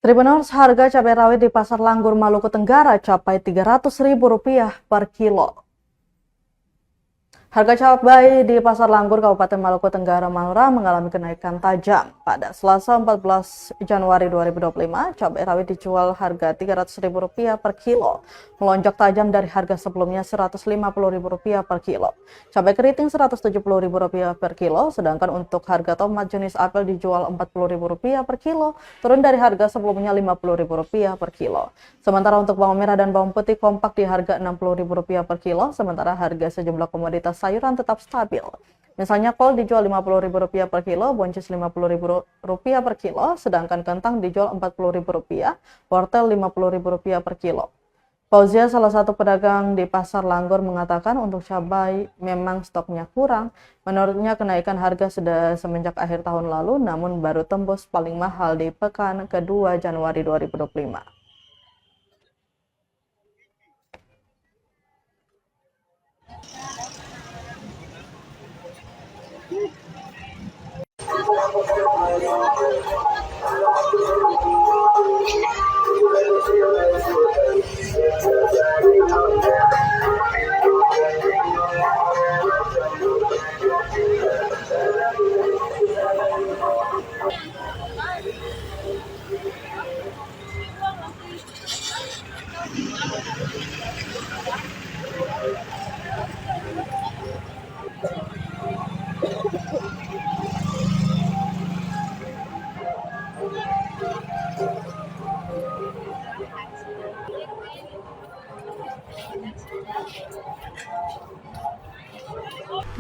Tribuners, harga cabai rawit di Pasar Langgur, Maluku Tenggara capai Rp300.000 per kilo. Harga cabai di Pasar Langgur, Kabupaten Maluku Tenggara, Malura mengalami kenaikan tajam. Pada Selasa 14 Januari 2025, cabai rawit dijual harga Rp300.000 per kilo, melonjak tajam dari harga sebelumnya Rp150.000 per kilo. Cabai keriting Rp170.000 per kilo, sedangkan untuk harga tomat jenis apel dijual Rp40.000 per kilo, turun dari harga sebelumnya Rp50.000 per kilo. Sementara untuk bawang merah dan bawang putih kompak di harga Rp60.000 per kilo, sementara harga sejumlah komoditas sayuran tetap stabil. Misalnya kol dijual Rp50.000 per kilo, buncis Rp50.000 per kilo, sedangkan kentang dijual Rp40.000, wortel Rp50.000 per kilo. Fauzia, salah satu pedagang di Pasar Langgur, mengatakan untuk cabai memang stoknya kurang. Menurutnya kenaikan harga sudah semenjak akhir tahun lalu, namun baru tembus paling mahal di pekan kedua Januari 2025.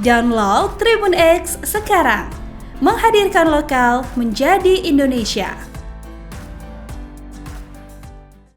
Download Tribun X sekarang, menghadirkan lokal menjadi Indonesia.